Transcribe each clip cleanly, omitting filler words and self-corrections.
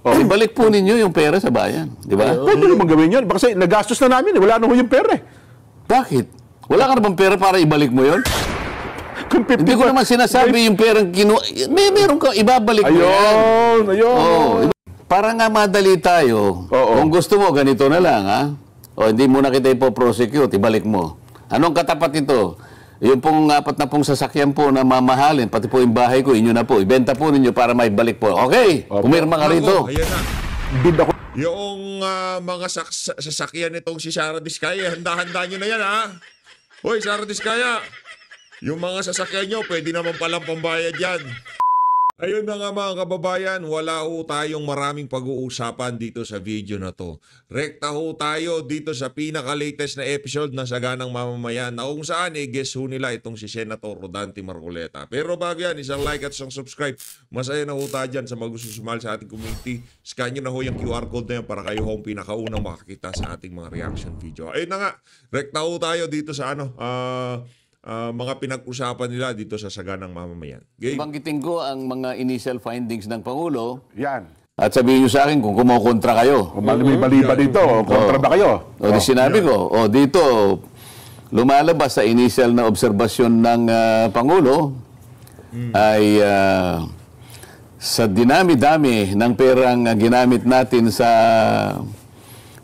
Ibalik po ninyo yung pera sa bayan. Di ba? Pwede naman gawin yun. Kasi nagastos na namin. Wala na ho yung pera. Bakit? Wala ka na bang pera para ibalik mo yun? Hindi ko naman sinasabi yung perang meron ka, ibabalik mo yan. Ayun. Para nga madali tayo, kung gusto mo, ganito na lang, ha? O, hindi mo na kita ipoprosecute, ibalik mo. Anong katapat nito? Yung pong 4 na pong sasakyan po na mamahalin, pati po yung bahay ko, inyo na po. Ibenta po ninyo para may balik po. Okay, pumirma ka rito. Ayan na. Yung mga sasakyan nitong si Sara Diskaya, handa-handa nyo na yan, ha? Hoy, Sara Diskaya, yung mga sasakyan nyo, pwede naman palang pambayad yan. Ayun na nga mga kababayan, wala ho tayong maraming pag-uusapan dito sa video na to. Rekta ho tayo dito sa pinaka-latest na episode ng Saganang Mamamayan na kung saan guess ho nila itong si Senator Rodante Marcoleta. Pero bago yan, isang like at isang subscribe. Masaya na ho tayo dyan sa magsusumal sa ating community. Scan nyo na ho yung QR code na yan para kayo ho ang pinakaunang makakita sa ating mga reaction video. Ayun na nga, rekta ho tayo dito sa mga pinag-usapan nila dito sa Saganang Mamamayan. Banggitin ko ang mga initial findings ng Pangulo. Yan. At sabihin nyo sa akin kung kumukontra kayo. Kung may mali ba dito, kontra ba kayo? O di sinabi ko, dito, lumalabas sa initial na obserbasyon ng Pangulo ay sa dinami-dami ng perang ginamit natin sa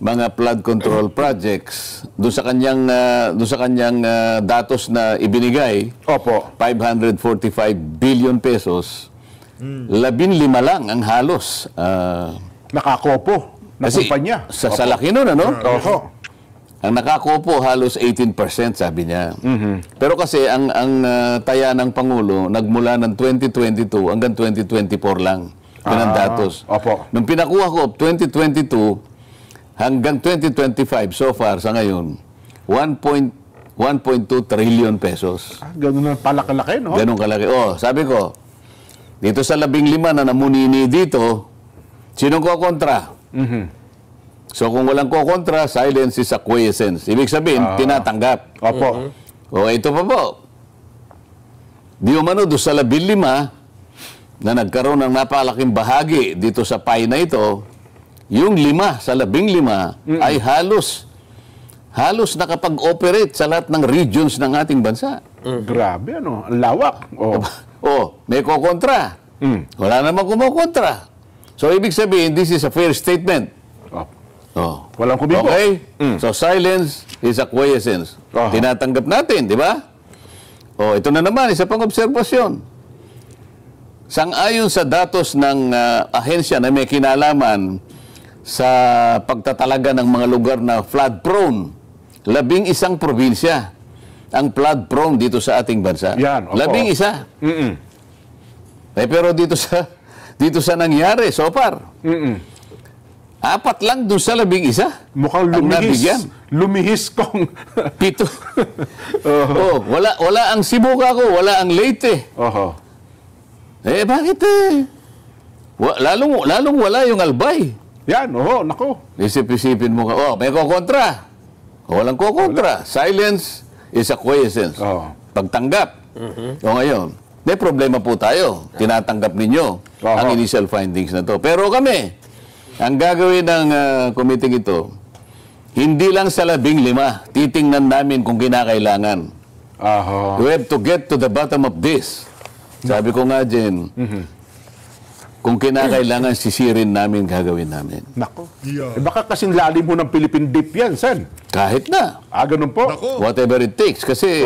mga flood control projects, doon sa kanyang datos na ibinigay, 545 billion pesos, 15 lang ang halos. Nakakopo na kumpanya. Sa laki nun, ano? Ang nakakopo halos 18%, sabi niya. Pero kasi ang taya ng Pangulo, nagmula ng 2022 hanggang 2024 lang. Yun ang datos. Nung pinakuha ko, 2022, hanggang 2025, so far, sa ngayon, 1.2 trillion pesos. Ganun na pala kalaki, no? Ganun kalaki. Sabi ko, dito sa 15 na namunini dito, sinong kukontra? So kung walang kukontra, silence is acquiescence. Ibig sabihin, tinatanggap. Ito pa po. Di umano doon sa 15 na nagkaroon ng napakalaking bahagi dito sa pie na ito, yung 5 sa 15 ay halos nakapag-operate sa lahat ng regions ng ating bansa. Grabe, ano? Ang lawak. May kukontra. Wala namang kumukontra. So, ibig sabihin, this is a fair statement. Walang kumibo. Okay? So, silence is acquiescence. Tinatanggap natin, di ba? Ito na naman, isa pang obserbasyon. Sang-ayon sa datos ng ahensya na may kinalaman sa pagtatalaga ng mga lugar na flood-prone, 11 probinsya ang flood-prone dito sa ating bansa. 11. Pero dito sa nangyari so far, 4 lang doon sa 11. Mukhang lumihis kong 7. Wala ang Sibuga ko, wala ang Leyte. Bakit lalong wala yung Albay. Yan, nako. Isip-isipin mo ka, may kukontra. Walang kukontra. Silence is acquiescence. Pagtanggap. Ngayon, may problema po tayo. Tinatanggap ninyo ang initial findings na to. Pero kami, ang gagawin ng committee ito, hindi lang sa 15, titingnan namin kung kinakailangan. We have to get to the bottom of this. Sabi ko nga, Jen, kung kinakailangan sisirin namin, gagawin namin. Nako. Baka kasing lalim mo ng Philippine Deep yan, Sen. Kahit na. Ganun po. Whatever it takes. Kasi,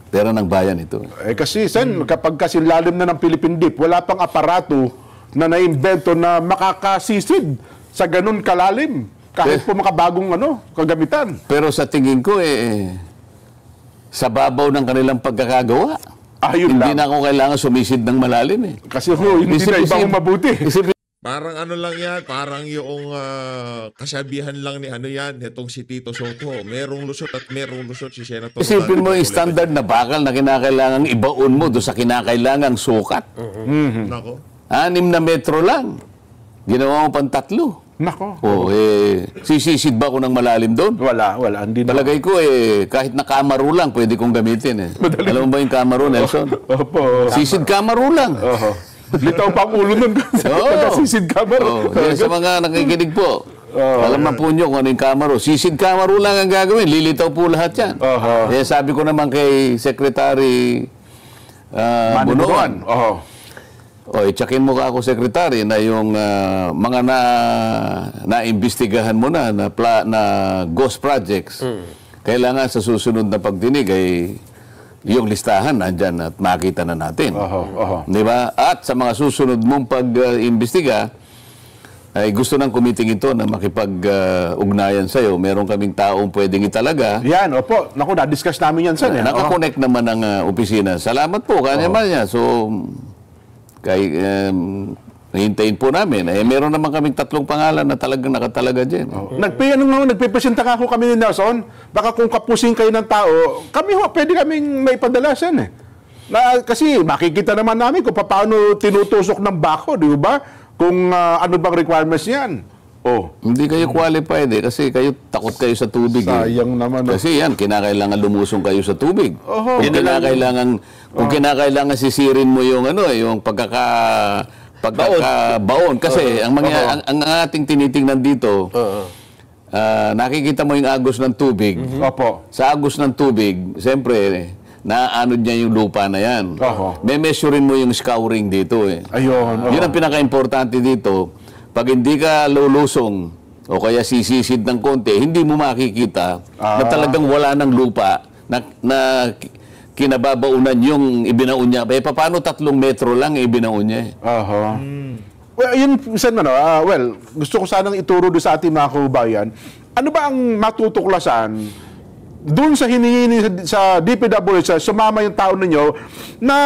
pera ng bayan ito. Kasi, Sen, kapag kasing lalim na ng Philippine Deep, wala pang aparato na naimbento na makakasisid sa ganun kalalim. Kahit po makabagong kagamitan. Pero sa tingin ko, sa babaw ng kanilang pagkakagawa, hindi na ako kailangan sumisid ng malalim Kasi hindi na ibang mabuti. Parang lang yan, parang yung kasabihan lang ni itong si Tito Soto. Merong lusot at merong lusot si Senator. Isipin mo yung standard na bakal na kinakailangang ibaon mo doon sa kinakailangang sukat. 6 na metro lang. Ginawa mo pang 3. Nako. Sisisid ba ako ng malalim doon? Wala. Hindi na. Palagay ko kahit na kamaro lang, pwede kong gamitin Alam mo ba yung kamaro, Nelson? Opo. Sisid kamaro lang. Litaw pa ang ulo nun. Sisid Camaro. Yan sa mga nakikinig po. Alam na po nyo kung ano yung Camaro. Sisid Camaro lang ang gagawin. Lilitaw po lahat yan. Kaya sabi ko naman kay Secretary Bunuan. I-checkin mo ka ako, Secretary, na yung mga naimbestigahan mo na ghost projects. Kailangan sa susunod na pagdinig ay yung listahan nandyan at makita na natin. Di ba? At sa mga susunod mong pag-imbestiga, ay gusto ng committee ito na makipag-ugnayan sa'yo. Meron kaming taong pwedeng italaga. Yan, opo. Naku, na-discuss namin yan, Sen. Nakakonect naman ng opisina. Salamat po, kanya-man niya. So, hintayin po namin. Meron naman kaming 3 pangalan na talagang nakatalaga dyan. Nagpipresenta ka ako kami ni Nelson. Baka kung kapusing kayo ng tao, pwede kaming may padalasan kasi makikita naman namin kung paano tinutusok ng bako, di ba? Kung ano bang requirements niyan. Hindi kayo qualified kasi kayo takot kayo sa tubig. Sayang naman. Kasi yan, kinakailangan lumusong kayo sa tubig. Kung kinakailangan sisirin mo yung yung pagkakabaon. Kasi ang ating tinitingnan dito, nakikita mo yung agos ng tubig. Sa agos ng tubig, siyempre, naaanod niya yung lupa na yan. May measurein mo yung scouring dito Yun ang pinaka-importante dito. Pag hindi ka lulusong o kaya sisisid ng konti, hindi mo makikita na talagang wala ng lupa na kinababaunan yung ibinaon niya. Paano 3 metro lang ibinaon niya? Well, yun, gusto ko sanang ituro doon sa ating mga kababayan. Ano ba ang matutuklasan doon sa hinihingi sa DPWH, sumama yung tao ninyo na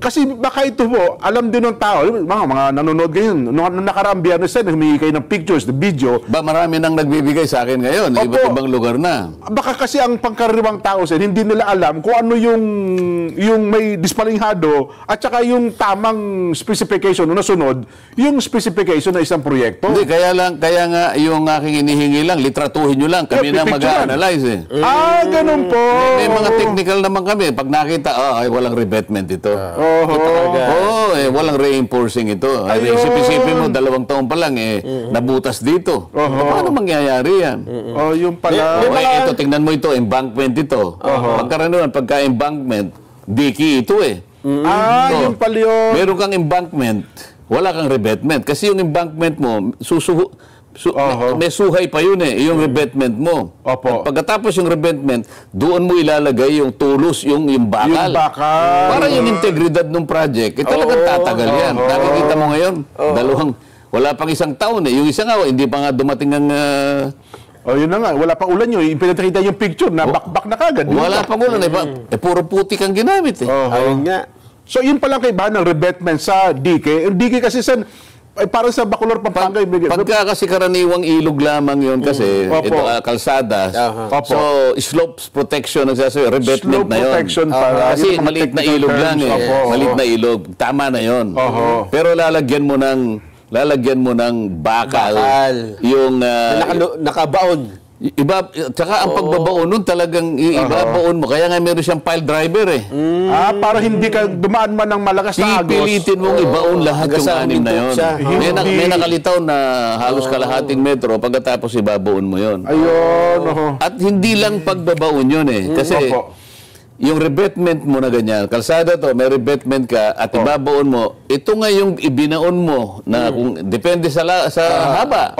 kasi baka ito po, alam din ng tao, mga nanonood ngayon, nung nakaraang Biyernes humingi kayo ng pictures, the video. Marami nang nagbibigay sa akin ngayon, iba't ibang lugar na. Baka kasi ang pangkaraniwang tao, hindi nila alam kung ano yung may dispalinghado at saka yung tamang specification na sunod, yung specification na isang proyekto. Hindi, kaya nga yung aking inihingi lang, litratuhin nyo lang, kami na mag-analyze ganun po. May mga technical naman kami. Pag nakita, walang revetment ito. Walang reinforcing ito. Isipin mo, 2 taon pa lang, nabutas dito. Paano mangyayari yan? Yung pala. Ito, tingnan mo ito, embankment ito. Pagkaraniwan, pagka-embankment, diki ito yung pala yun. Meron kang embankment, wala kang revetment. Kasi yung embankment mo, may suhay pa yun yung revetment mo. At pagkatapos yung revetment, doon mo ilalagay yung tulos, yung bakal. Para yung integridad ng project, talagang tatagal yan. Nakikita mo ngayon, wala pang 1 taon Yung isa nga, hindi pa nga dumating ang... yun na nga, wala pang ulan yun. Pinakita yung picture na bakbak na kagad. Wala pang ulan puro putik ang ginamit Ayun nga. So yun palang kaibahan ng revetment sa DK. Yung DK kasi parang sa Bacolor, Pampanga. Pagka kasi karaniwang ilog lamang yun kasi, ito kalsadas. So, slopes protection, revetment na yun. Kasi maliit na ilog lang maliit na ilog. Tama na yun. Pero lalagyan mo ng bakal. Yung nakabaon. Tsaka ang pagbabaon nun talagang ibabaon mo. Kaya nga meron siyang pile driver para hindi ka dumaan man ng malakas na agos. Ipilitin mong ibaon lahat yung 6 na yun. May nakalitaw na halos kalahating metro, pagkatapos ibabaon mo yun. At hindi lang pagbabaon yun Kasi yung revetment mo na ganyan, kalsada to, may revetment ka at ibabaon mo, ito nga yung ibinaon mo na kung depende sa haba.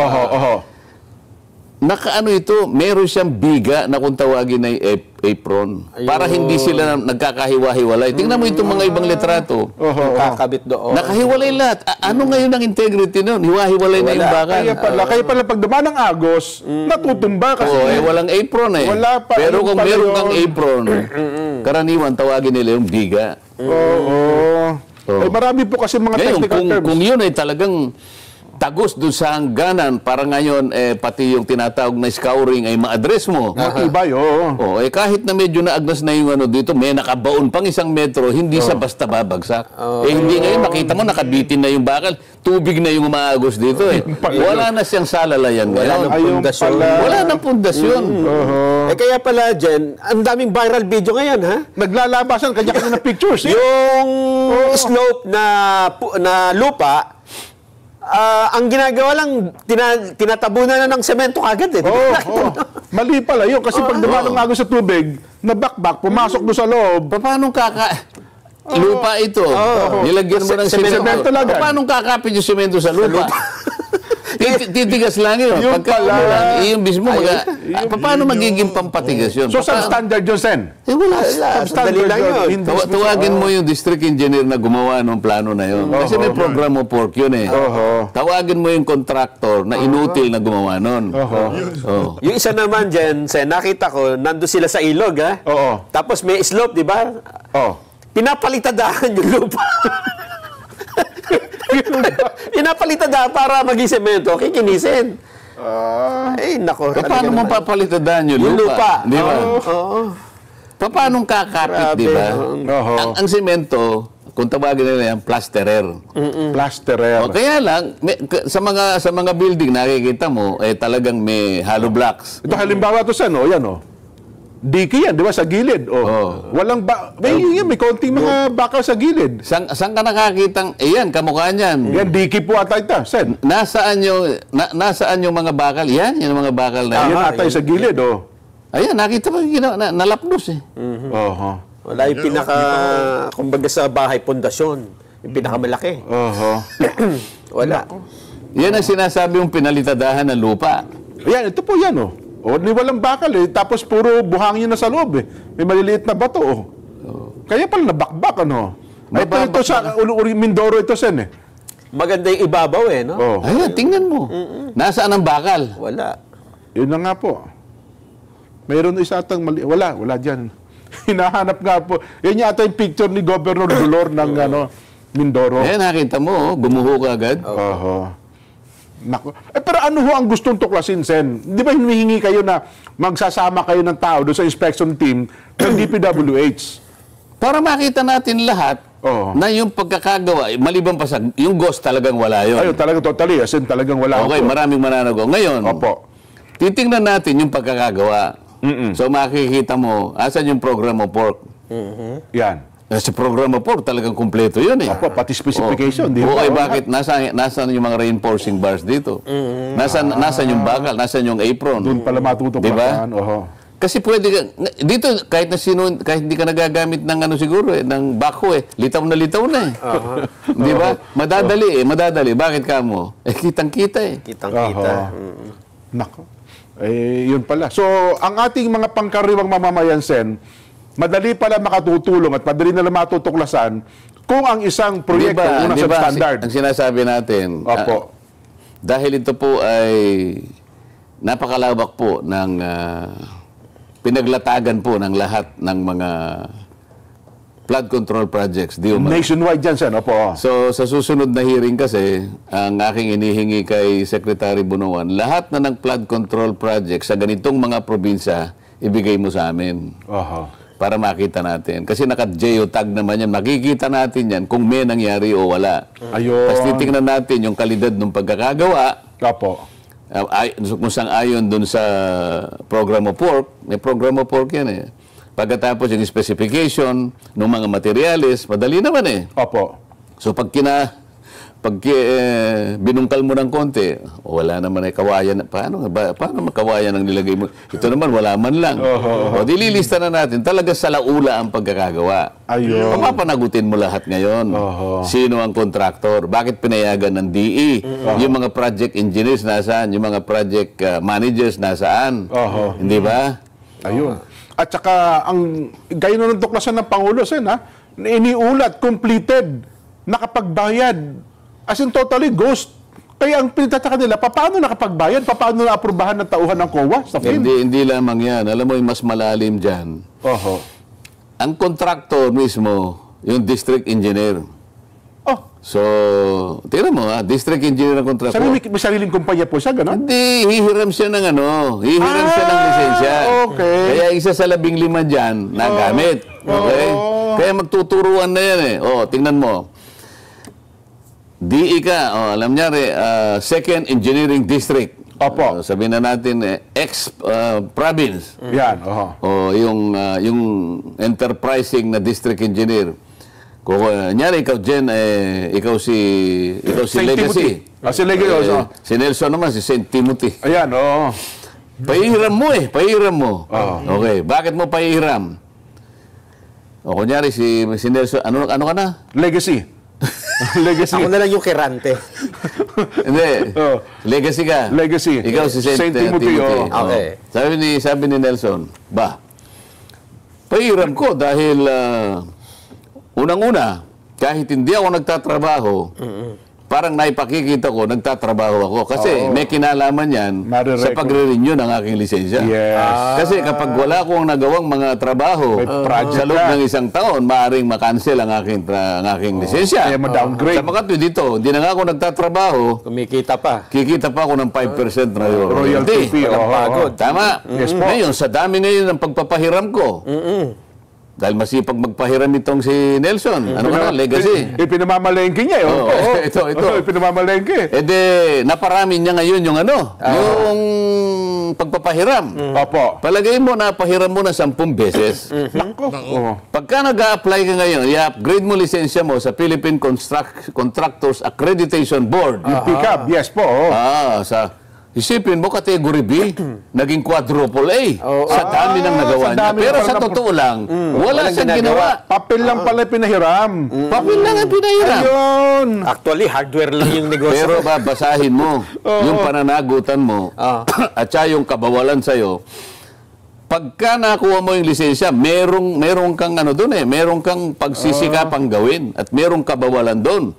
Meron siyang biga na kung tawagin ay apron. Para hindi sila nagkakahiwa-hiwalay. Tingnan mo itong mga ibang litrato. Nakakabit doon. Nakahiwalay lahat. Ano ngayon ang integrity nun? Hiwa-hiwalay na yung bakal. Kaya pala pag dumaan ng agos, natutumba kasi. Walang apron Pero kung meron kang apron, karaniwan tawagin nila yung biga. Marami po kasi mga technical terms. Kung yun ay talagang tagos doon sa hangganan para ngayon pati yung tinatawag na scouring ay ma-address mo. Matibay, oo. Oh, kahit na medyo naagnas na yung ano dito, may nakabaon pang 1 metro, hindi sa basta babagsak. Hindi ngayon, makita mo, nakabitin na yung bakal. Tubig na yung umaagos dito Wala na siyang salalayan ngayon. Wala nang pundasyon. Kaya pala, Jen, ang daming viral video ngayon, ha? Naglalabasan, kanya-kanya na pictures. Yung slope na lupa, ang ginagawa lang, tinatabunan na ng semento kagad Mali pala yun. Kasi pag dumanong agos sa tubig, nabakbak, pumasok doon sa loob. Paano lupa ito? Nilagyan mo ng semento. Paano kakapit yung semento sa lupa? Titigas lang yun. Yung Pagka pala. yung mismo, paano magiging pampatigas yun? So, substandard yun, Sen? Wala. Substandard yun. Tawagin mo yung district engineer na gumawa ng plano na yun. Kasi may program of work yun Tawagin mo yung contractor na inutil na gumawa nun. Yung isa naman, Jen, nakita ko, nando sila sa ilog, ha? Tapos may slope, di ba? Pinapalitadahan yung lupa. Pinapalitadahan para maging semento, kikinisin. Ay, nako. Paano mo papalitadahan yung lupa? Di ba? Paano kakapit, di ba? Ang semento, kung tawagin nila yan, plasterer. Plasterer. Kaya lang, sa mga building, nakikita mo, talagang may hollow blocks. Ito halimbawa to, Sen, yan diki yan, di ba, sa gilid. Walang may konting mga bakal sa gilid. Saan ka nakakitang, yan, kamukha niyan. Yan, diki po ata ito, Sen. Nasaan yung mga bakal? Yan, yung mga bakal na yan. Yan ata sa gilid, Ayan, nakita mo, nalapnos Wala yung kumbaga sa bahay, pundasyon. Yung pinakamalaki. Wala. Yan ang sinasabi yung pinalitadahan ng lupa. Yan, ito po yan, Di walang bakal tapos puro buhangin na sa loob May maliliit na bato Kaya pala nabakbak Ito sa Mindoro ito, Sen Maganda yung ibabaw no? Ayan, tingnan mo. Nasaan ang bakal? Wala. Yun na nga po. Mayroon isa atang mali. Wala dyan. Hinahanap nga po. Yan yata yung picture ni Governor Dolor ng Mindoro. Nakita mo, gumuho ka agad. Nako. Pero ano ho ang gustong tuklasin, Sen? Di ba hinihingi kayo na magsasama kayo ng tao doon sa inspection team ng DPWH? Para makita natin lahat na yung pagkakagawa, maliban pa sa, yung ghost talagang wala yun. Ayun, talagang totally. As in, talagang wala. Okay, maraming mananago. Ngayon, titingnan natin yung pagkakagawa. So makikita mo, asan yung program of work? Yan. Sa program of work, talagang kumpleto yun Pati specification, di ba? Okay, bakit? Nasaan yung mga reinforcing bars dito? Nasaan yung bakal? Nasaan yung apron? Doon pala matutuklasan. Diba? Kasi pwede ka, dito, kahit hindi ka nagagamit ng siguro ng bako litaw na Di ba? Madadali. Bakit ka mo? Kitang-kita Kitang-kita. Nako. Yun pala. So, ang ating mga pangkaraniwang mamamayan, Sen, madali pala makatutulong at madali na matutuklasan kung ang isang proyekto unang substandard. Ang sinasabi natin, dahil ito po ay napakalawak po ng pinaglatagan po ng lahat ng mga flood control projects. Nationwide dyan, Sen. So, sa susunod na hearing kasi, ang aking inihingi kay Secretary Bunuan, lahat na ng flood control projects sa ganitong mga probinsya, ibigay mo sa amin. Para makita natin. Kasi naka-geotag naman yan. Makikita natin yan kung may nangyari o wala. Tapos titingnan natin yung kalidad ng pagkakagawa. Kung saan ayon dun sa program of work. May program of work yan Pagkatapos yung specification ng mga materials, madali naman So pag binungkal mo ng konti, wala naman kawayan. Paano makawayan ang nilagay mo? Ito naman, wala man lang. Dililista na natin. Talaga sa laula ang pagkakagawa. Papanagutin mo lahat ngayon. Sino ang contractor? Bakit pinayagan ng DE? Yung mga project engineers nasaan? Yung mga project managers nasaan? Hindi ba? At saka, gaya na ng tuklasan ng Pangulo, Sen, iniulat, completed, nakapagbayad. As in, totally ghost. Kaya ang pinitataka nila, paano nakapagbayad? Paano na-aprobahan ng tauhan ng COA sa film? Hindi lamang yan. Alam mo, yung mas malalim dyan. Ang contractor mismo, yung district engineer. So, tingnan mo district engineer ang kontrata. Sabi may sariling kumpanya po siya, gano'n? Hindi, hihiram siya ng hihiram siya ng lisensya. Okay. Kaya isa sa 15 dyan, nagamit. Okay? Kaya magtuturuan na yan tingnan mo. DE ka, alam niya Second Engineering District. Opo. Sabihin na natin, province. Yan, Yung enterprising na district engineer. Kung nyari, ikaw, Jen, ikaw si Legacy. Si Legacy. Si Nelson naman, si St. Timothy. Ayan, oo. Pahihiram mo pahihiram mo. Okay, bakit mo pahihiram? O kunyari, si Nelson, ano ka na? Legacy. Legacy. Ako na lang yung kirante. Hindi. Legacy ka. Legacy. Ikaw si St. Timothy. Okay. Sabi ni Nelson, pahihiram ko dahil unang-una, kahit hindi ako nagtatrabaho, parang naipakikita ko, nagtatrabaho ako. Kasi may kinalaman yan sa pagre-renew ng aking lisensya. Yes. Kasi kapag wala akong nagawang mga trabaho sa loob ng isang taon, maaaring makancel ang aking lisensya. Kaya ma-downgrade. Sa makatwi dito, hindi na nga ako nagtatrabaho, kikita pa ako ng 5% na royalty. Pagod. Tama. Yes po. Ngayon, sa dami ngayon ng pagpapahiram ko, dahil masipag magpahiram itong si Nelson. Ano ka na? Legacy. Ipinamamalengke niya. Ito. Ipinamamalengke. Naparami niya ngayon yung yung pagpapahiram. Opo. Palagay mo, napahiram mo na 10 beses. Nako. Pagka nag-a-apply ka ngayon, i-upgrade mo lisensya mo sa Philippine Contractors Accreditation Board. Yung pick-up, yes po. Isipin mo, category B, naging quadruple A. Sa dami ng nagawa niya. Pero sa totoo lang, wala siyang ginawa. Papel lang pala pinahiram. Papel lang ang pinahiram. Ayun. Actually, hardware lang yung negosyo. Pero babasahin mo yung pananagutan mo at saka yung kabawalan sa'yo. Pagka nakuha mo yung lisensya, merong kang merong kang pagsisikapang gawin at merong kabawalan doon.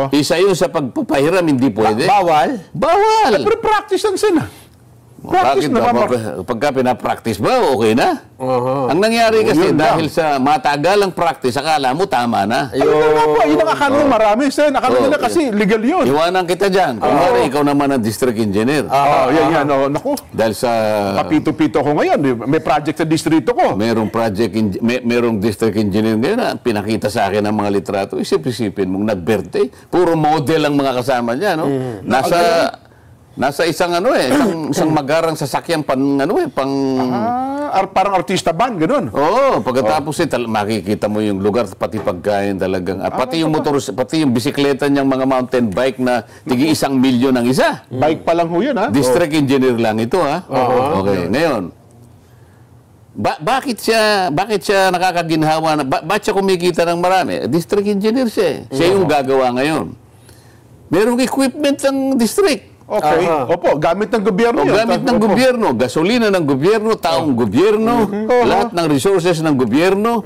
Isa yun sa pagpapahiram, hindi pwede. Bawal? Bawal! Pero practice lang sila. Bakit pagka pinapractice ba, okay na? Ang nangyari kasi dahil sa matagalang practice, akala mo tama na. Yun ang akala ng marami. Akala nila kasi legal yun. Iwanan kita dyan. Kung ikaw naman ang district engineer. Yan. Naku. Dahil sa... Kapito-pito ko ngayon. May project sa distrito ko. Merong district engineer ngayon na pinakita sa akin ang mga litrato. Isip-isipin mong nag-birthday. Puro model ang mga kasama niya. No? Nasa isang isang magarang sasakyan parang artista band, gano'n. Pagkatapos makikita mo yung lugar, pati pagkain talagang, pati yung motor, pati yung bisikleta niyang mga mountain bike na tigi 1 milyon ang isa. Bike pa lang ho yun, ha? District engineer lang ito, ha? Okay, ngayon, bakit siya nakakaginhawa bakit siya kumikita ng marami? District engineer siya. Siya yung gagawa ngayon. Merong equipment ng district. Okay. Opo, gamit ng gobyerno yun. Gamit ng gobyerno. Gasolina ng gobyerno, taong gobyerno, lahat ng resources ng gobyerno.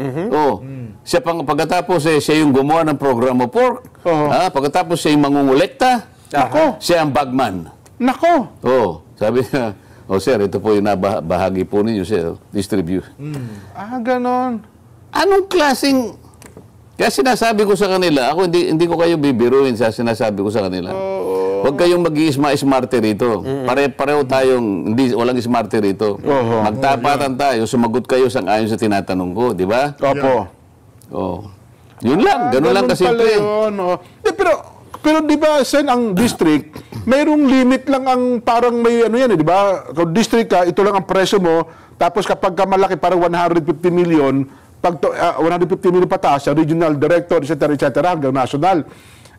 Siya pagkatapos siya yung gumawa ng programa pork. Pagkatapos siya yung mangungulekta. Siya ang bagman. Nako. Sabi niya, sir, ito po yung nabahagi po ninyo, sir. Distribute. Ganon. Anong klaseng... Kaya sinasabi ko sa kanila, ako hindi ko kayo bibiruin sa sinasabi ko sa kanila. Huwag kayong mag-i-smarte rito. Pareho tayong, walang smarte rito. Magtapatan tayo, sumagot kayo sang-ayon sa tinatanong ko, di ba? Opo. Yun lang, ganun lang kasimple. Pero di ba, Sen, ang district, mayroong limit lang ang parang may di ba? Kung district ka, ito lang ang presyo mo, tapos kapag ka malaki, parang 150 million, pag 150 million pataas, regional director, etc., hanggang national.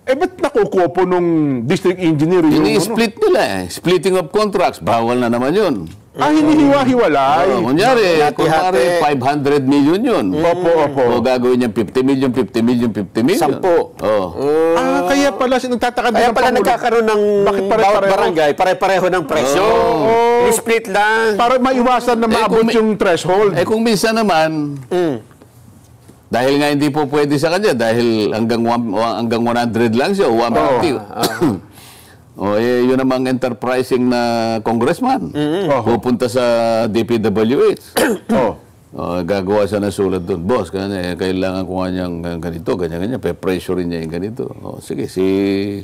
Ba't nakukuha po nung district engineer yung... Ini-split nila Splitting of contracts, bawal na naman yun. Hinihiwa-hiwalay. Kunyari 500 million yun. Opo. Gagawin niya 50 million. 10. Kaya pala nagtataka din ng Pangulo. Nagkakaroon ng bawat barangay, pare-pareho ng presyo. I-split lang. Para maiwasan na maabot yung threshold. Kung minsan naman... Dahil nga hindi po pwede sa kanya, dahil hanggang 100 lang siya, 150. Yun namang enterprising na congressman. Pupunta sa DPWH. Gagawa siya ng sulat doon. Boss, kailangan ko nga niyang ganito, ganyan-ganyan. Pe-pressure niya yung ganito. Sige, si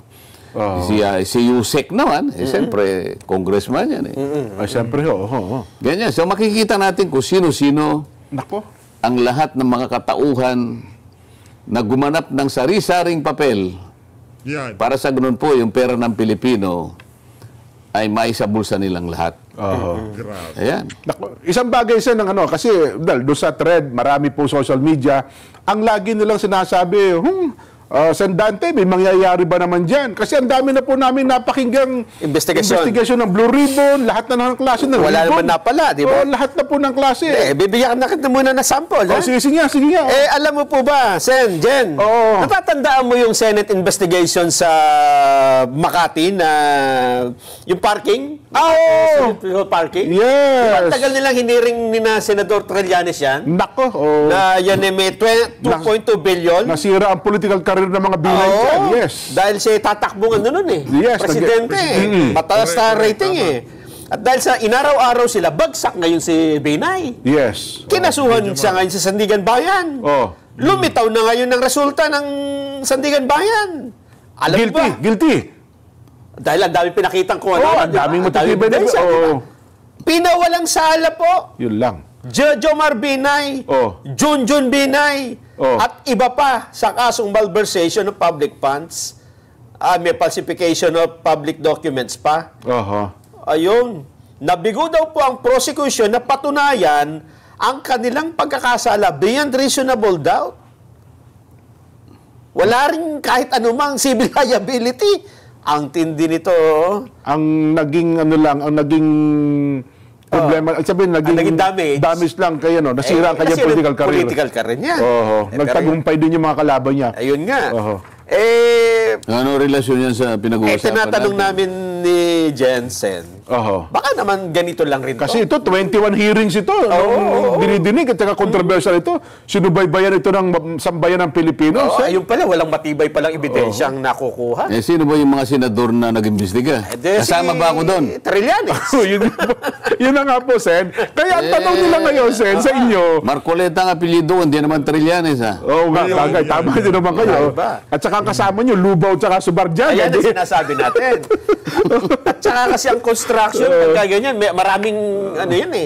Yusek naman, siyempre, congressman yan eh. Siyempre, Ganyan. So makikita natin kung sino-sino Nako. ang lahat ng mga katauhan na gumanap ng sari-saring papel Yan. para sa ganun po yung pera ng Pilipino ay maisabulsa nilang lahat. Grabe. Ayan. Nako, isang bagay sa ng kasi doon sa thread, marami po social media, ang lagi nilang sinasabi, San Dante, may mangyayari ba naman dyan? Kasi ang dami na po namin napakinggang investigasyon ng Blue Ribbon, lahat na ng klase ng Wala naman na pala, di ba? Lahat na po ng klase. Bibigyan na kita muna na sample, ha? Sige nga. Alam mo po ba, Sen, Jen, natatandaan mo yung Senate investigation sa Makati na yung parking? Yung parking? Yes. Tagal nilang hiniring ni na Senador Trillanes yan. Nako. Na yan may 2.2 billion. Nasira ang political career ng mga binay dyan. Yes. Dahil siya tatakbong nun eh. Yes, Presidente eh. Mataas na rating eh. At dahil sa inaraw-araw sila, bagsak ngayon si Binay. Yes. Kinasuhan siya ngayon sa Sandigan Bayan. Lumitaw na ngayon ng resulta ng Sandigan Bayan. Alam mo ba? Guilty. Dahil ang dami pinakitang kung ano. Ang daming matitibay na. Pinawalang sala po. Yun lang. Jomar Binay, Junjun Binay, at iba pa sa kasong malversation of public funds. May falsification of public documents pa. Ayun. Nabigo daw po ang prosecution na patunayan ang kanilang pagkakasala beyond reasonable doubt. Wala rin kahit anumang civil liability. Ang tindi nito. Ang naging problema, sabihin, naging damage lang kaya, nasira ang kanyang political career niya. Nagtagumpay din yung mga kalaban niya. Ayun nga. Ano relasyon yan sa pinag-uusapan tinatanong namin ni Jensen. Baka naman ganito lang rin Kasi ito, 21 hearings ito. Dinidinig at saka controversial ito. Sinubaybayan ito ng sambayan ng Pilipino. Ayun pala, walang matibay palang ebidensya ang nakukuha. Sino ba yung mga senador na nag-imbestiga? Kasama ba ako doon? Trillanes. Yun na nga po, Sen. Kaya ang tanong nila ngayon, Sen, sa inyo. Marcoleta ang apelido, hindi naman Trillanes, ha? Bagay. Tama din naman kayo. At saka kasama nyo, Lubaw at saka Subarjan. Ayan ang sinasabi natin. At saka kasi ang construction, ganyan, maraming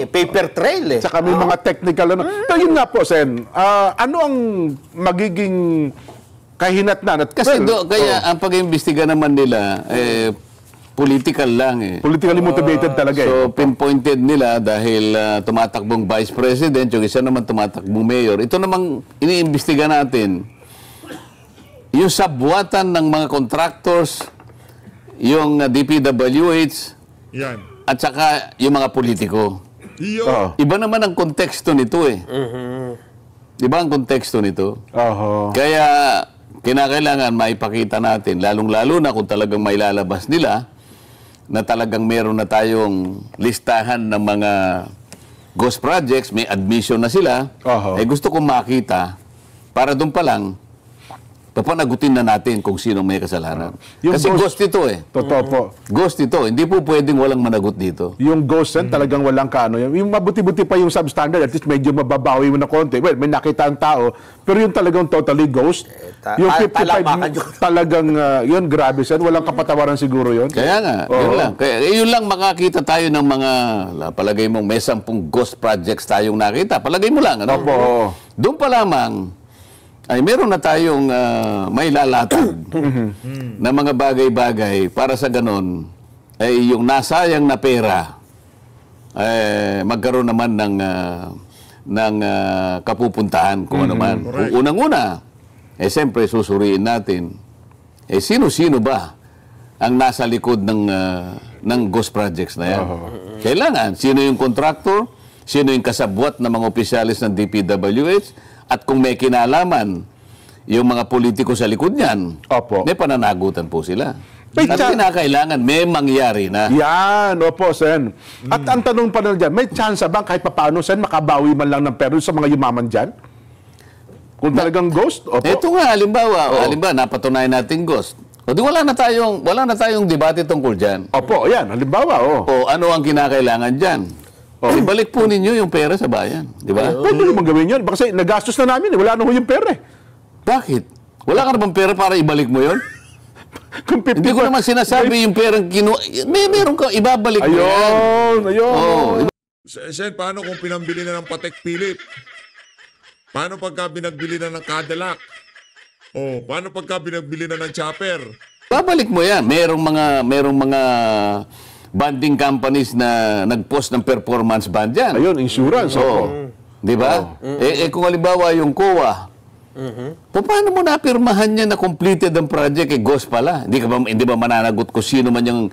paper trail eh. Saka may mga technical Pero yun nga po, Sen, ano ang magiging kahinatnan? Kasi kaya ang pag-imbestiga naman nila, political lang eh. Politically motivated talaga eh. So, pinpointed nila dahil tumatakbong vice president, yung isa naman tumatakbong mayor. Ito namang iniimbestiga natin, yung sabwatan ng mga contractors, yung DPWH, yan. at saka yung mga politiko. Iba naman ang konteksto nito eh. Iba ang konteksto nito. Kaya kinakailangan maipakita natin, lalong-lalo na kung talagang may lalabas nila, na talagang meron na tayong listahan ng mga ghost projects, may admission na sila, gusto kong makita, para doon pa lang, papanagutin na natin kung sino may kasalanan. Kasi ghost ito eh. Totoo po. Ghost ito. Hindi po pwedeng walang managot dito. Yung ghost talagang walang kano. Yung mabuti-buti pa yung substandard, at least medyo mababawi mo na konti. Well, may nakita ang tao, pero yung talagang totally ghost, yung 55 talagang, yun, grabe sen. Walang kapatawaran siguro yun. Kaya nga, yun lang. Kaya, yun lang makakita tayo ng mga, palagay mong may 10 ghost projects tayong nakita. Palagay mo lang, ano? Doon pa lamang, ay meron na tayong may lalatag na mga bagay-bagay para sa ganon ay yung nasayang na pera magkaroon naman ng kapupuntahan kung ano man. Unang-una, siyempre susuriin natin, sino-sino ba ang nasa likod ng ghost projects na yan? Kailangan, sino yung contractor, sino yung kasabwat ng mga opisyalis ng DPWH, at kung may kinalaman yung mga politiko sa likod niyan, may pananagutan po sila. At kinakailangan may mangyari na. Yan, Sen. At ang tanong pa na dyan, may chance ba kahit paano, Sen, makabawi man lang ng pera sa mga yumaman dyan? Kung talagang ghost? Ito nga, halimbawa, napatunayan natin ghost. O di wala na tayong debate tungkol dyan. Yan, halimbawa, O ano ang kinakailangan dyan? Ibalik po ninyo yung pera sa bayan. Di ba? Pwede naman gawin yun. Kasi nagastos na namin. Wala na ho yung pera. Bakit? Wala ka na bang pera para ibalik mo yun? Hindi ko naman sinasabi yung perang meron ka, ibabalik mo yan. Ayun. Sen, paano kung pinambili na ng Patek Philip? Paano pagka binagbili na ng Cadillac? Paano pagka binagbili na ng Chopper? Babalik mo yan. Merong mga bonding companies na nag-post ng performance bond yan. Ayun, insurance. Di ba? Kung halimbawa yung COA, paano mo napirmahan niya na completed ang project? Ghost pala. Hindi ba mananagot kung sino man yung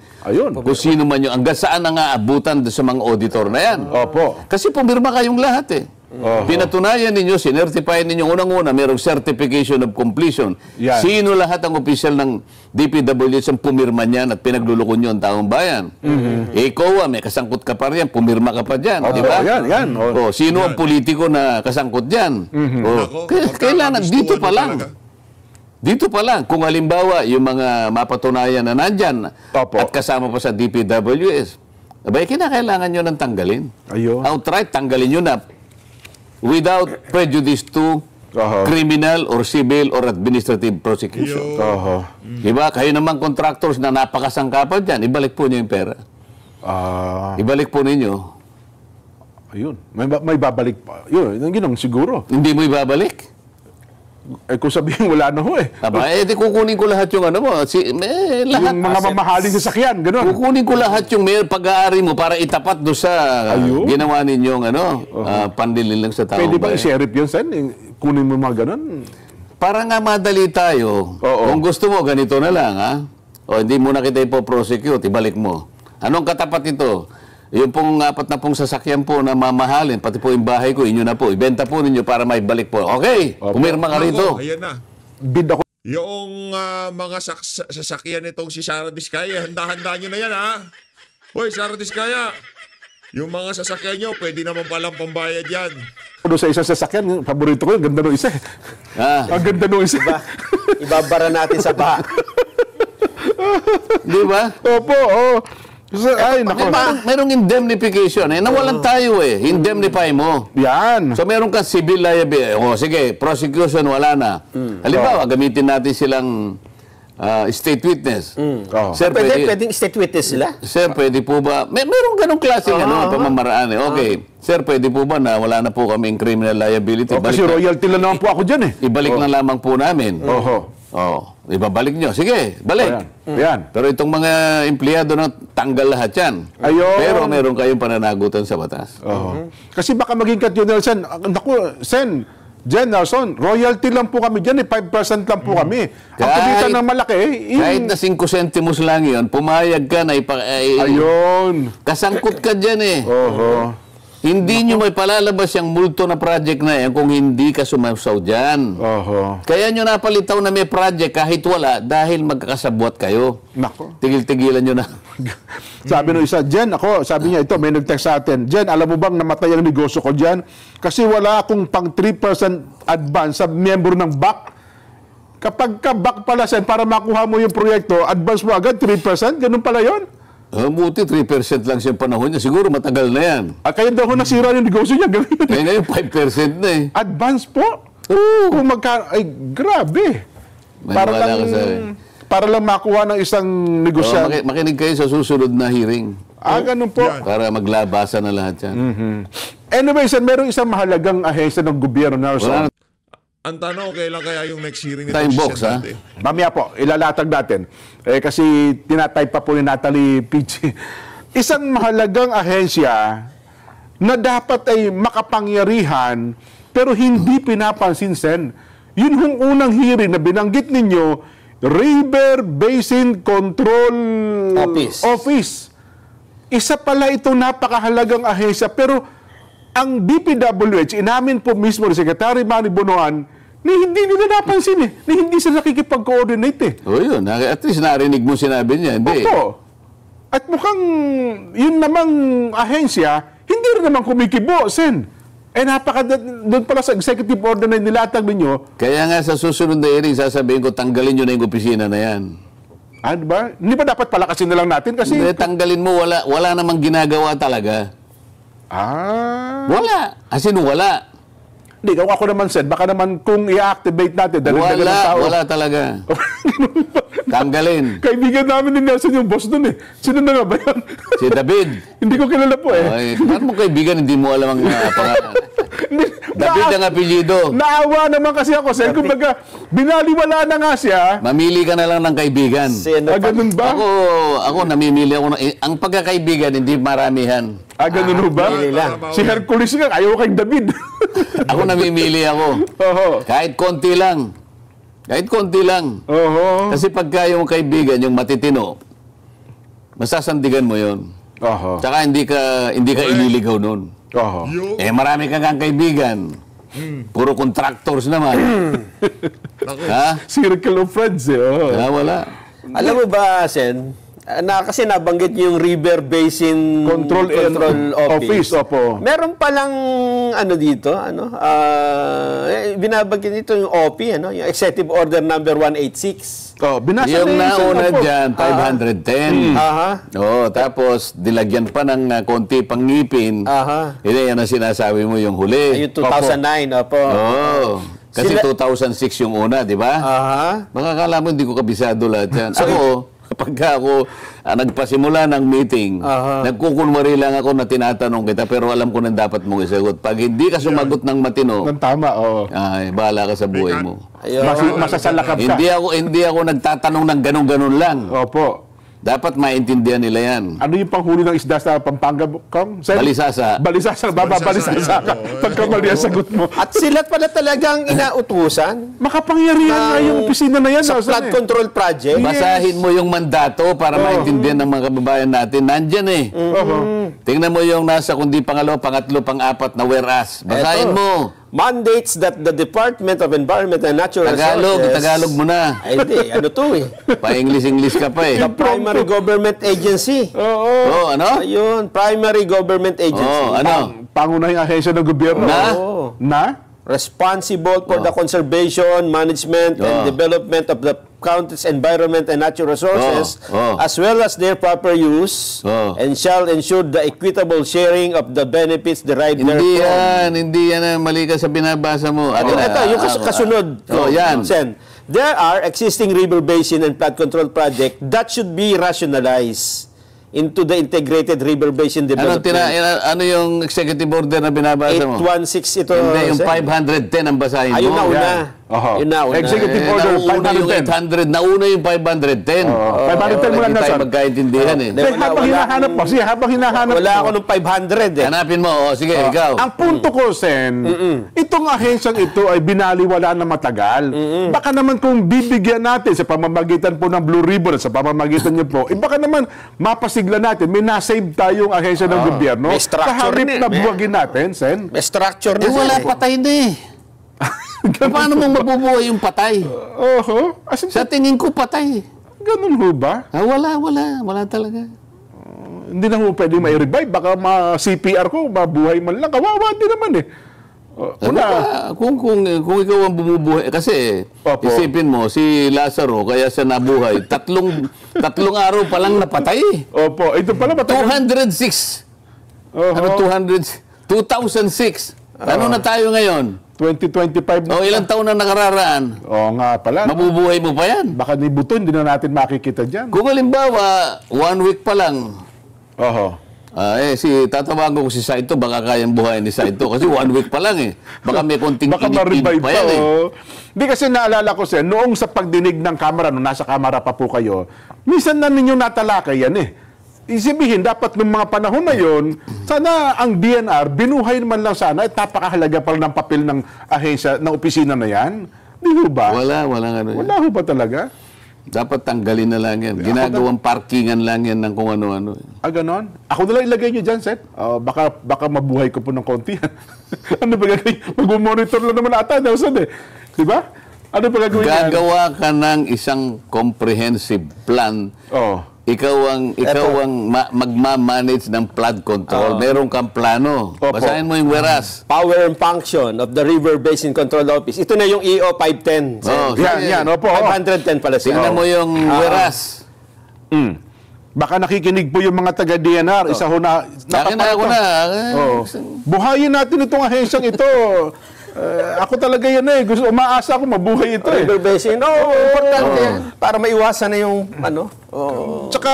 hanggang saan na nga abutan sa mga auditor na yan? Opo. Kasi pumirma kayong lahat Pinatunayan ninyo, sinertify ninyo, unang-una, mayroong certification of completion. Yan. Sino lahat ang opisyal ng DPWH ang pumirma niyan at pinaglulukon nyo ang taong bayan? COA, may kasangkot ka pa riyan, pumirma ka pa dyan. Di ba? Yan. Sino ang politiko na kasangkot dyan? Kailangan, dito pa lang. Dito pa lang, kung halimbawa, yung mga mapatunayan na nandyan at kasama pa sa DPWH, abay, kinakailangan nyo nang tanggalin. Outright, tanggalin nyo na without prejudice to criminal or civil or administrative prosecution. Diba? Kayo naman contractors na napakasangkapan dyan, ibalik po niyo yung pera. Ibalik po ninyo. Ayun. May babalik pa. Yun ang siguro. Hindi mo ibabalik? Kung sabihin, wala na ho di kukunin ko lahat yung ano mo. Lahat. Yung mga mamahaling sasakyan, gano'n. Kukunin ko lahat yung pag-aari mo para itapat doon sa ginawa ninyong pandilin lang sa tao. Pwede ba i-sheriff yun, Sen? Kunin mo mga gano'n? Para nga madali tayo. Kung gusto mo, ganito na lang, hindi mo na kita ipoprosecute, ibalik mo. Anong katapat ito? Yung pong 4 na pong sasakyan po na mamahalin, pati po yung bahay ko, inyo na po. Ibenta po ninyo para may balik po. Okay, pumirma ka rito. Ayan na. Bid ako. Yung mga sasakyan nitong si Sara Diskaya, handa-handa nyo na yan, Hoy, Sara Diskaya, yung mga sasakyan nyo, pwede naman palang pambayad yan. Doon sa isang sasakyan, paborito ko, yung ganda nung isa. Ang ganda nung isa. Ibabara natin sa baha. Di ba? Opo, merong indemnification. Nawalan tayo Indemnify mo. Yan. So meron ka civil liability. Sige, prosecution wala na. Halimbawa, gamitin natin silang state witness. Sir, pwedeng state witness sila? Sir, pwede po ba? Merong ganong klaseng pamamaraan. Okay. Sir, pwede po ba na wala na po kaming criminal liability? Kasi royalty lang naman po ako dyan Ibalik na lamang po namin. Ibabalik nyo. Sige, balik. Yan. Pero itong mga empleyado na tanggal lahat yan. Pero meron kayong pananagutan sa batas. Kasi baka maging General Sen, naku, Sen, Nelson, royalty lang po kami dyan 5% lang po kami. Ang kapitan ng malaki kahit na 5 centimos lang yun, pumayag ka na ayun. Kasangkot ka dyan Hindi nyo may palalabas yung multo na project na yan kung hindi ka sumasaw dyan. Kaya nyo napalitaw na may project kahit wala dahil magkakasabwat kayo. Nako. Tigil-tigilan nyo na. Sabi nung isa, Jen, sabi niya ito, may nag-text sa atin, Jen, alam mo bang namatay ang negosyo ko dyan? Kasi wala akong pang 3% advance sa member ng BAC. Kapag ka BAC pala, Sen, para makuha mo yung proyekto, advance mo agad 3%? Ganun pala yun? Buti 3% lang siya panahon niya. Siguro matagal na yan. Kaya daw nasira yung negosyo niya. Kaya ngayon 5% na Advance po? Kung ay, grabe. Para lang makuha ng isang negosyante. Makinig kayo sa susunod na hearing. Ganun po. Para maglabasan na lahat yan. Anyway, merong isang mahalagang ahensya ng gobyerno, Nelson. Ang tanong, kailan kaya yung next hearing nito? Time box, Mamaya po, ilalatag natin. Kasi tinatype pa po ni Natalie Pichi. Isang mahalagang ahensya na dapat ay makapangyarihan pero hindi pinapansin, Sen. Yun yung unang hearing na binanggit ninyo, River Basin Control Office. Isa pala itong napakahalagang ahensya pero ang DPWH, inamin po mismo ni Secretary Manny Bonoan, na hindi nila napansin na hindi sila nakikipag-coordinate yun. At least narinig mo sinabi niya, hindi. Opo. At mukhang yun namang ahensya, hindi rin naman kumikibo, Sen. Doon pala sa executive order na nilatag ninyo. Kaya nga sa susunod na hearing, sasabihin ko, tanggalin nyo na yung opisina na yan. Diba? Hindi ba dapat palakasin na lang natin? Kasi hindi, tanggalin mo, wala namang ginagawa talaga. Wala. As in, wala. Hindi, kung ako naman, Sen, baka naman kung i-activate natin, dali-dali ng tao. Wala talaga. Tanggalin. Kaibigan namin ni Nelson yung boss dun eh. Sino na nga ba yan? Si David. Hindi ko kilala po eh. Ay, paano mo kaibigan, hindi mo alam ang pangalan? David ang apelyido. Naawa naman kasi ako, Sen. Kumbaga, binaliwala na nga siya. Mamili ka na lang ng kaibigan. Ganun ba? Ako namimili ako. Ang pagkakaibigan, hindi maramihan. Ganun ba? Si Hercules nga, ayaw kay David. Ako namimili ako. Kahit konti lang. Kahit konti lang. Kasi pagka yung kaibigan, yung matitino, masasandigan mo yun. Tsaka hindi ka ililigaw nun. Marami kang kaibigan. Puro contractors naman. Ha? Circle of friends eh. Wala. Alam mo ba, Sen, kasi nabanggit niyo yung River Basin Control Office. Opo. Meron palang dito, binabanggit nito yung OP, yung Executive Order number 186. Binasa yung nauna dyan, 510. Tapos dilagyan pa ng konti pang ngipin. Yan ang sinasabi mo yung huli. Yung 2009, opo. Kasi 2006 yung una, di ba? Baka kala mo hindi ko kabisado lahat yan. Kapag ako nagpasimula ng meeting, nagkukunwari lang ako na tinatanong kita, pero alam ko na dapat mong isagot. Pag hindi ka sumagot ng matino, tama, ay, bahala ka sa buhay mo. Masasalakap ka. Hindi ako nagtatanong ng ganun-ganun lang. Opo. Dapat maintindihan nila yan. Ano yung panghuli ng isda sa Pampanga, Kong? Balisasa. Balisasa. Balisasa ka. Pagkamali ang sagot mo. At sila pala talagang inautusan. Makapangyarihan nga yung opisina na yan. Sa flood control project. Basahin mo yung mandato para maintindihan ng mga kababayan natin. Nandyan eh. Tingnan mo yung nasa kundi pangalawa, pangatlo, pang-apat na whereas. Basahin mo. Mandates that the Department of Environment and Natural Resources... Tagalog mo na. Ay, hindi. Ano to eh? Pa-English ka pa eh. The Primary Government Agency. Ano? Ayun, Primary Government Agency. Pangunahing ahensya ng gobyerno. Na? Responsible for the conservation, management, and development of the country's environment and natural resources, as well as their proper use, and shall ensure the equitable sharing of the benefits derived therefrom. Hindi yan. Mali ka sa binabasa mo. Ito, yung kasunod. Yan. Sen, there are existing river basin and flood control project that should be rationalized into the integrated river basin development. Ano yung executive order na binabasa mo? 816 ito. Hindi, yung 510 ang basahin mo. Ayun na una. Yun na una. Executive order, nauna yung 800. Nauna yung 510. 510 mo lang na, Hindi tayo sir. magkaintindihan eh. Habang hinahanap mo. Sige, habang hinahanap mo. Wala ako ng 500 eh. Hanapin mo. Sige, ikaw. Ang punto ko, Sen, itong ahensyang ito ay binaliwala na matagal. Baka naman kung bibigyan natin sa pamamagitan po ng Blue Ribbon, sa pamamagitan niyo po, baka naman mapasigla natin, may nasave tayong ahensya ng gobyerno. May structure Kaharip na buwagin natin, Sen. May structure na. Wala, patay na eh. Paano mong mabubuhay yung patay? Sa tingin ko, patay. Ganun ho ba? Wala talaga. Hindi na ho pwede may revive. Baka ma-CPR ko, mabuhay man lang. Kawawa din naman eh. Kung ikaw ang bumubuhay, kasi isipin mo, si Lazaro, kaya siya nabuhay, tatlong araw pa lang napatay. Opo, ito pala matagal. 206. 2006. Ano na tayo ngayon? 2025 na. Ilang taon na nakararaan? Nga pala. Mabubuhay mo pa yan? Baka ni Buto, hindi na natin makikita dyan. Kung halimbawa, 1 week pa lang. Tatawagan ko si Saito, baka kayang buhayin ni Saito. Kasi 1 week pa lang eh. Baka may konting inip-inip pa yan eh. Hindi kasi naalala ko siya, noong sa pagdinig ng kamera, nung nasa kamera pa po kayo, minsan na ninyo natalakay yan eh. Isibihin, dapat ng mga panahon na yon, sana ang DNR, binuhay naman lang sana, at napakahalaga pala ng papel ng ahensya, ng opisina na yan. Di ho ba? Wala ho ba talaga? Dapat tanggalin na lang yan. Ginagawang parkingan lang yan ng kung ano-ano. Ganon? Ako na lang ilagay nyo dyan, Seth. Baka mabuhay ko po ng konti. Ano ba gagawin? Mag-monitor lang naman ata, Nelson eh. Di ba? Ano ba gagawin yan? Gagawa ka ng isang comprehensive plan. Ikaw ang magmamanage ng flood control. Meron kang plano. Basahin mo yung whereas. Power and function of the River Basin Control Office. Ito na yung EO 510. Yan. Opo. 510 pala siya. Tingnan mo yung whereas. Baka nakikinig po yung mga taga-DNR. Isa ho na... Akin na ako na. Buhayin natin itong ahensyang ito. Ako talaga yan eh. Umaasa ako mabuhay ito eh. River Basin. Importante yan. Para maiwasan na yung ano. Tsaka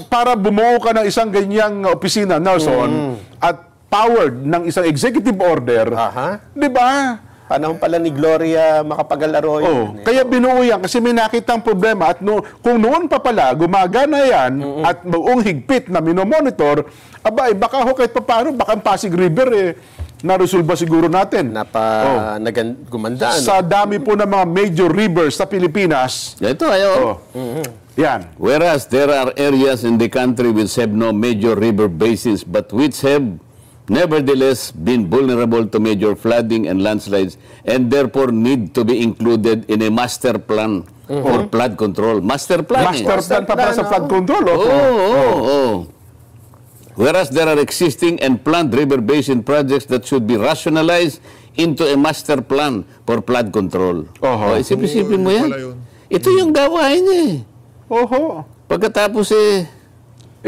para bumuo ka ng isang ganyang opisina, Nelson, at powered ng isang executive order, di ba? Panahon pala ni Gloria Macapagal Arroyo. Kaya binuo yan kasi may nakitang problema at kung noon pa pala gumagana yan at buong higpit na minomonitor, abay, baka ho kahit paano, baka ang Pasig River naresolba siguro natin. Gumanda. Sa dami po ng mga major rivers sa Pilipinas. Ito, ayo. Yan. Whereas there are areas in the country which have no major river basins but which have nevertheless been vulnerable to major flooding and landslides and therefore need to be included in a master plan for flood control. Master plan. Master plan pa para sa flood control. Whereas there are existing and planned river basin projects that should be rationalized into a master plan for flood control. Isip-isipin mo yan. Ito yung gawain niya eh. Pagkatapos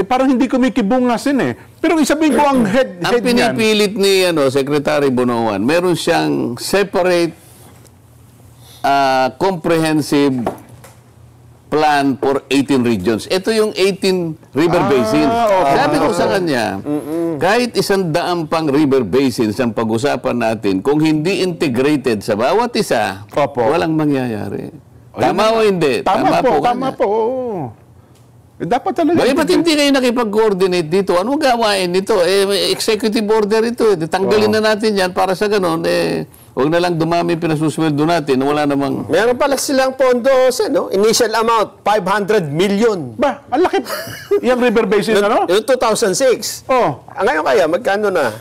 parang hindi kumikibungasin eh. Pero isabihin ko ang head ang pinipilit ni Secretary Bonoan, meron siyang separate comprehensive plan for 18 regions. Ito yung 18 river basins. Sabi ko sa kanya, kahit 100 pang river basins ang pag-usapan natin, kung hindi integrated sa bawat isa, walang mangyayari. Tama o hindi? Tama po. Dapat talaga. Ba't hindi kayo nakipag-coordinate dito? Anong gawain nito? Executive order ito. Tanggalin na natin yan para sa ganun. Huwag na lang dumami pinasusunod natin. Wala namang... Meron pala silang pondo, initial amount, 500 million. Ba, ang laki. Yung river basin, ano? Yung 2006. Ngayon kaya, magkano na?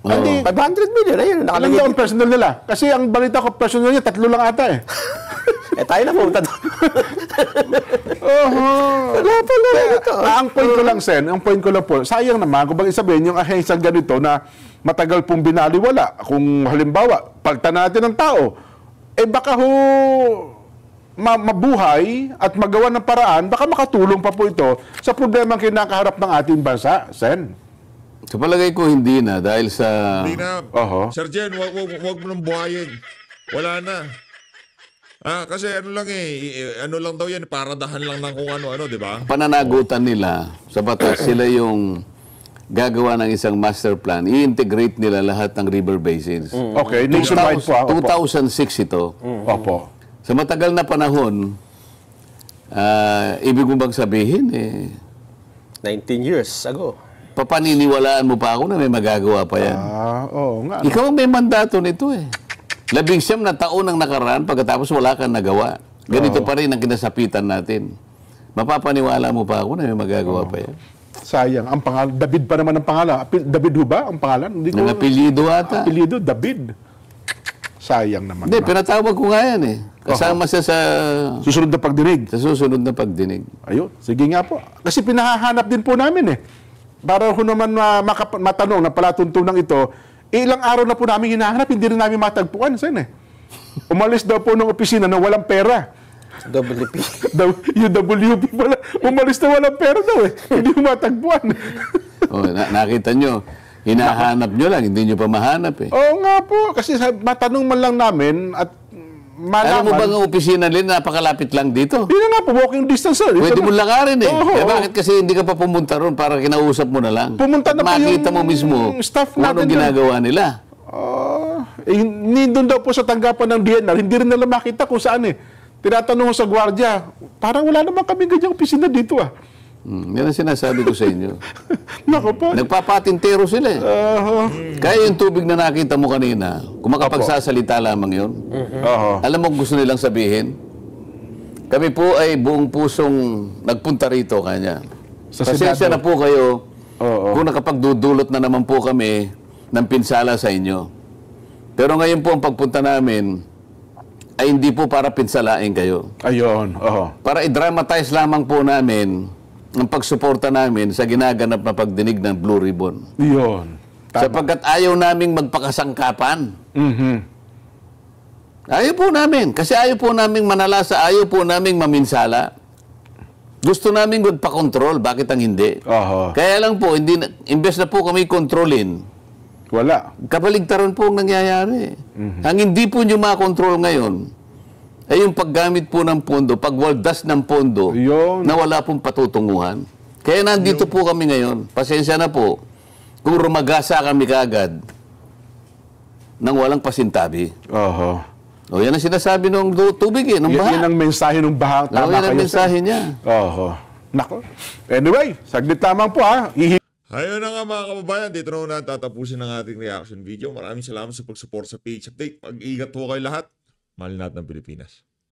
500 million. Ayun, nakalagay. Ilan ang personal nila? Kasi ang balita ko, personal niya, 3 lang ata eh. Tayo na pumunta doon. Wala pala ito. Ang point ko lang, Sen, sayang naman, kung bakit sabihin, yung ahensya ganito na matagal pong binaliwala. Kung halimbawa, pagta natin ng tao, baka mabuhay at magawa ng paraan, baka makatulong pa po ito sa problemang kinakaharap ng ating bansa, Sen. Sa palagay ko, hindi na. Dahil sa... Hindi na. Sir Jen, wag mo nang buhayin. Wala na. Kasi ano lang daw yan, paradahan lang ng kung ano-ano, di ba? Pananagutan nila sa batas, sila yung gagawa ng isang master plan, i-integrate nila lahat ng river basins. Okay, nationwide po. 2006 ito. Sa matagal na panahon, ibig mo bang sabihin, 19 years ago. Papaniniwalaan mo pa ako na may magagawa pa yan. Nga. Ikaw ang may mandato nito 19 na taon ang nakaraan pagkatapos wala kang nagawa. Ganito pa rin ang kinasapitan natin. Mapapaniwala mo pa ako na may magagawa pa yan. Sayang. Ang pangalan, David pa naman ang pangalan. David ho ba ang pangalan? Ng apelyido ata. Apelyido, David. Sayang naman. Hindi, pinatawag ko nga yan Kasama siya sa... susunod na pagdinig. Sa susunod na pagdinig. Ayun, sige nga po. Kasi pinahahanap din po namin Para ho naman matanong na palatuntunan ito, ilang araw na po namin hinahanap, hindi rin namin matagpuan. Sen Umalis daw po ng opisina na walang pera. WP. UWP pala. Umalis na walang pera daw Hindi matagpuan. Nakita nyo, hinahanap nyo lang, hindi nyo pa mahanap Oo nga po. Kasi matanong man lang namin at malaman. Alam mo ba ang opisina nila, napakalapit lang dito? Hindi nga po, walking distance Pwede mo lakarin bakit kasi hindi ka pa pumunta ron para kinausap mo na lang? Pumunta na po makita mo mismo staff kung anong ginagawa nila. Doon daw po sa tanggapan ng DNR, hindi rin nila makita kung saan Tinatanong ko sa gwardiya, parang wala naman kami ganyang opisina dito Yan ang sinasabi ko sa inyo. Naku po. Nagpapatintero sila Kaya yung tubig na nakita mo kanina, kung makapagsasalita lamang yun, alam mo gusto nilang sabihin? Kami po ay buong pusong nagpunta rito kanya. Pasensya na po kayo kung nakapagdudulot na naman po kami ng pinsala sa inyo. Pero ngayon po ang pagpunta namin ay hindi po para pinsalain kayo. Ayun. Para i-dramatize lamang po namin ang pagsuporta namin sa ginaganap na pagdinig ng Blue Ribbon. Yun. Sapagkat ayaw naming magpakasangkapan. Ayaw po namin. Kasi ayaw po naming manalasa, ayaw po naming maminsala. Gusto namin pa-control, bakit ang hindi? Kaya lang po, imbes na po kami kontrolin, wala. Kabaligtaran po ang nangyayari. Ang hindi po nyo makontrol ngayon, ay yung paggamit po ng pondo, pagwaldas ng pondo, na wala pong patutunguhan. Kaya nandito po kami ngayon. Pasensya na po, kung rumagasa kami kaagad, nang walang pasintabi. O yan ang sinasabi ng tubig ng baha. Yan ang mensahe ng baha. Tama yan ang mensahe niya. Nako. Anyway, saglit lamang po ha. Ayun na nga mga kababayan, dito na tatapusin ang ating reaction video. Maraming salamat sa pag-support sa PH Update. Pag-ingat po kayo lahat. Mahal natin ng Pilipinas.